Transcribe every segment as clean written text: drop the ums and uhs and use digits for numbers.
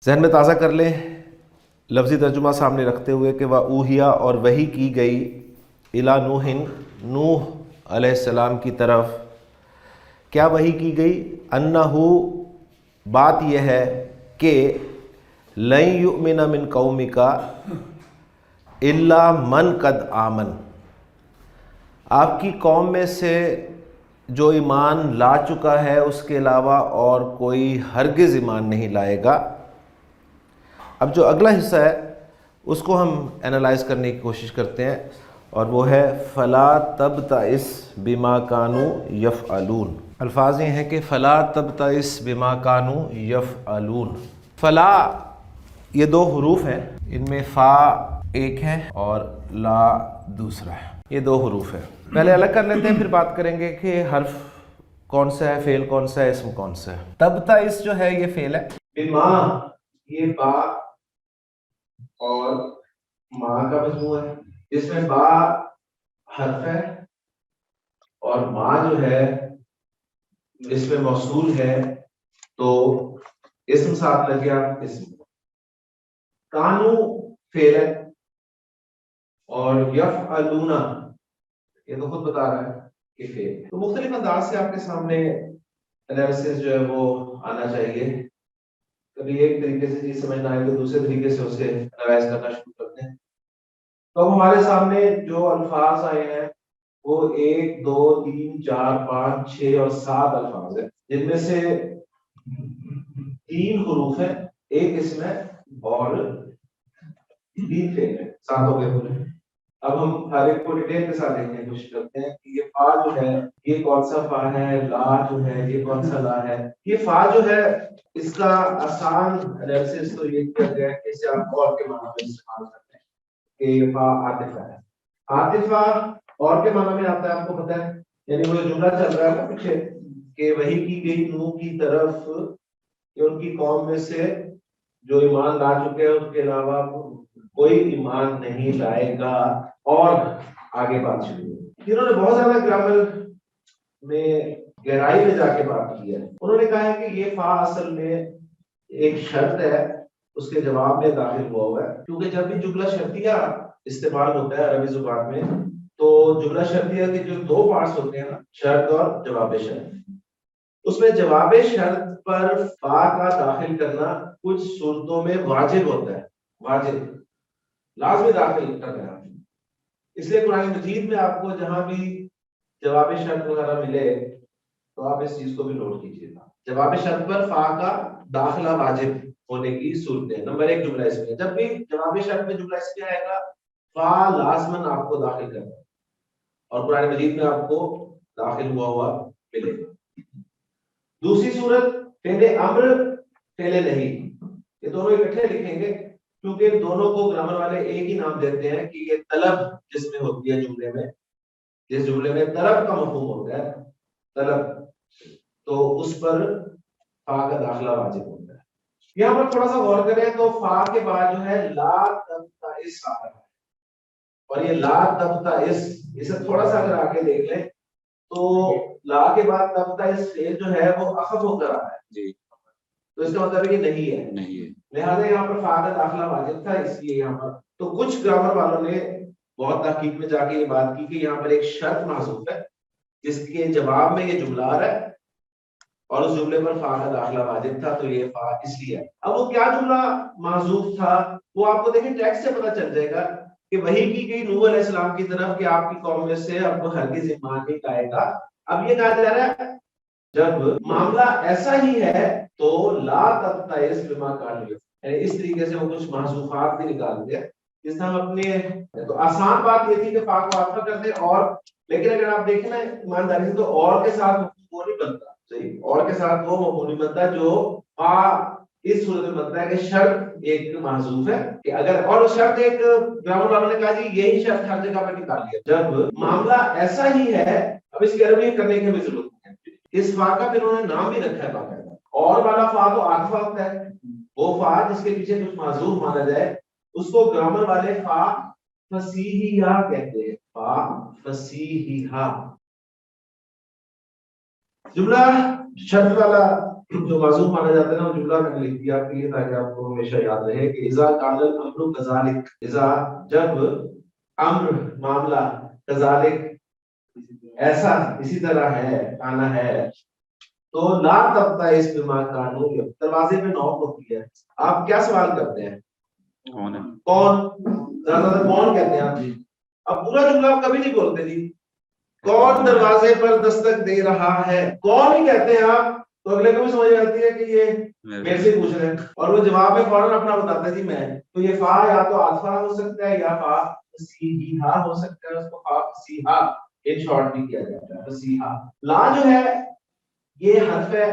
जहन में ताज़ा कर लें लफ्ज़ी तर्जुमा सामने रखते हुए कि वह ऊहिया और वही की गई इला नूहिन नूह अलैहिस्सलाम की तरफ। क्या वही की गई? अन्नहु, बात यह है कि लन युमिन मिन कौमिका इल्ला मन कद आमन, आपकी कौम में से जो ईमान ला चुका है उसके अलावा और कोई हरगिज़ ईमान नहीं लाएगा। अब जो अगला हिस्सा है उसको हम एनालाइज करने की कोशिश करते हैं और वो है फ़ला तबतइस बिमा कानू यफ़अलून। अल्फाज ये हैं कि फ़ला तबतइस बिमा कानू यफ़अलून। फ़ला ये दो हरूफ हैं, इनमें फ़ा एक है और ला दूसरा है। ये दो हरूफ है, पहले अलग कर लेते हैं फिर बात करेंगे कि हर्फ कौन सा है, फेल कौन सा है, इसम कौन सा है। तबतइस जो है ये फेल है, बिमा ये बा और माँ का मजमू है, जिसमें बा हर्फ है और माँ जो है इसमें मौसूल है, तो इस्म साथ लग गया। इस्म कानू फेल है और यफ़अलूना ये तो खुद बता रहा है कि फेल। तो मुख्तलिफ अंदाज से आपके सामने एनालिसिस जो है वो आना चाहिए। कभी एक तरीके से चीज समझ ना आए तो दूसरे तरीके से उसे एनालाइज करना शुरू करते हैं। तो अब हमारे सामने जो अल्फाज आए हैं वो 1 2 3 4 5 6 और 7 अल्फाज है, जिनमें से 3 हुरूफ है, एक इसमें और 3 फेल है, 7 हो गए पूरे। अब हम हर एक को डिटेल के साथ देखने की कोशिश करते हैं कि ये फा जो है ये कौन सा फा है, ला जो है ये कौन सा ला है। ये फा जो है इसका आसान एनालिसिस तो ये किया गया है कि इसे आप और के माना में इस्तेमाल करते हैं कि ये फा आतिफा है। आतिफा और के माना में आता है, आपको पता है, यानी वो जुमला चल रहा है ना पीछे कि वही की गई नूह की तरफ कि उनकी कौम में से जो ईमान ला चुके हैं उसके अलावा कोई ईमान नहीं लाएगा। और आगे बात शुरू हुई। इन्होंने बहुत ज्यादा ग्रामर में गहराई में जाके बात की है। उन्होंने कहा है कि ये फा असल में एक शर्त है, उसके जवाब में दाखिल हुआ है, क्योंकि जब भी जुमला शर्तिया इस्तेमाल होता है अरबी जुबान में तो जुमला शर्तिया के जो दो पार्ट्स होते हैं ना, शर्त और जवाब शर्त, उसमें जवाब शर्त पर फा का दाखिल करना कुछ सूरतों में वाजिब होता है, वाजिब लाजमी दाखिल करना है। इसलिए कुरान मजीद में आपको जहां भी जवाब शर्त वगैरह मिले तो आप इस चीज को भी नोट कीजिएगा। जवाब शर्त पर फा का दाखिला वाजिब होने की सूरत है। नंबर 1 जुमला इसमें, जब भी जवाब शर्त में जुमला इसमें आएगा फा लाजमन आपको दाखिल करना है और कुरान मजीद में आपको दाखिल हुआ मिलेगा। दूसरी सूरत फेले अम्र फेले नहीं, ये दोनों इकट्ठे लिखेंगे क्योंकि इन दोनों को ग्रामर वाले एक ही नाम देते हैं कि ये तलब जिसमें होती है जुमले में, जिस जुमले में तलब का मफहूम होता है, तलब, तो उस पर फा का दाखिला वाजिब होता है। यहाँ पर थोड़ा सा गौर करें तो फा के बाद जो है ला तब्ताइस आ रहा है और ये ला तब्ताइस, इसे थोड़ा सा अगर आगे देख लें तो ला के बाद तब्ताइस फेल जो है वो अखफ होकर आ रहा है जी, तो इसका मतलब ये नहीं है, नहीं है, लिहाजा यहाँ पर फा का दाखिला वाजिब था। इसलिए यहाँ पर तो कुछ ग्रामर वालों ने बहुत तहकीक में जाके ये बात की कि यहाँ पर एक शर्त महसूस है जिसके जवाब में ये जुमला आ रहा है और उस जुमले पर फा का दाखिला वाजिब था, तो ये फा इसलिए। अब वो क्या जुमला महसूफ था वो आपको देखिए टेक्स्ट से पता चल जाएगा कि वही की गई नूह अलैहिस्सलाम की तरफ कि आपकी कौम में से आपको हरगिज़ ईमान नहीं लाएगा। अब ये कहा जा रहा है जब मामला ऐसा ही है तो ला तब्ताइस बिमा कानू, यानी इस तरीके से वो कुछ महसूफात भी निकाल दिया जिससे हम अपने, तो आसान बात ये थी कि फा को आफा कर दे और, लेकिन अगर आप देखें ना ईमानदारी से तो और के साथ वो नहीं बनता, सही, और के साथ वो मफहूम नहीं बनता जो फा इस सूरत में बनता है कि शर्त एक महजूफ है कि अगर, और शर्त एक ग्रामर वालों ने कहा जी यही शर्त हर जगह पर निकाल लिया जब मामला ऐसा ही है। अब इसकी अरबी करने की भी जरूरत है। इस फा का फिर उन्होंने नाम भी रखा है बाकायदा, और वाला फा तो आखिफा होता है, वो फा जिसके पीछे कुछ माजूफ माना जाए उसको ग्रामर वाले फा फसीहिया कहते हैं, फा फसीहिया। जुमला शर्त वाला जो मासूम माना जाता है ना, वो जुमला मैंने लिख दिया आपके लिए ताकि आपको हमेशा याद रहे कि इजा कानल अम्रु कजालिक, इजा जब अम्र मामला, कजालिक ऐसा इसी तरह है, काना है, तो ला तबता इस बीमार कानून, दरवाजे पे नॉक होती है, आप क्या सवाल करते हैं? कौन है? कौन, ज्यादातर कौन कहते हैं आप जी। अब पूरा जुमला आप कभी नहीं बोलते जी, कौन दरवाजे पर दस्तक दे रहा है, कौन ही कहते हैं आप, तो अगले को भी समझ आती है कि ये मेरे से पूछ रहे हैं, और वो जवाब में फौरन अपना बताता है जी मैं। तो ये फा या तो आलफा हो सकता है या फा सीहा हो सकता है, उसको फा सीहा इन शॉर्ट भी किया जाता है, तो सीहा। ला जो है ये हर्फ है,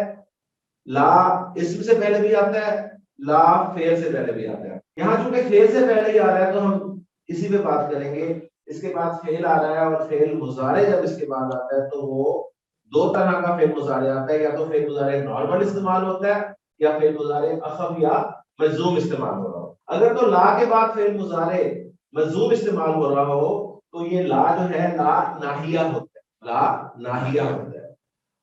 ला इसम से पहले भी आता है, ला फेल से पहले भी आता है। यहाँ चूंकि फेल से पहले ही आ रहा है तो हम इसी पे बात करेंगे। इसके बाद फेल आ रहा है और फेल मुजारे जब इसके बाद आता है तो वो दो तरह का फेल मुजारे आता है, या तो फेल मुजारे नॉर्मल इस्तेमाल होता है या फेल मुजारे अखफ या मजूम इस्तेमाल हो रहा हो। अगर तो ला के बाद फेल मुजारे मजूम इस्तेमाल हो रहा हो तो ये ला जो है ला नाहिया होता है, ला नाहिया होता है।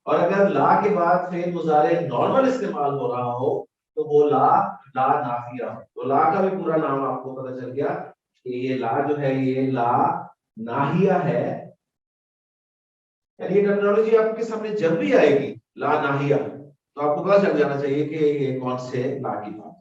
और अगर ला के बाद फेल मुजारे नॉर्मल इस्तेमाल हो रहा हो तो वो ला ला नाफिया हो। तो ला का भी पूरा नाम आपको पता चल गया कि ये ला जो है ये ला नाहिया है। यानी ये टर्मिनोलॉजी आपके सामने जब भी आएगी ला नाहिया, तो आपको पता चल जाना चाहिए कि ये कौन से ला की बात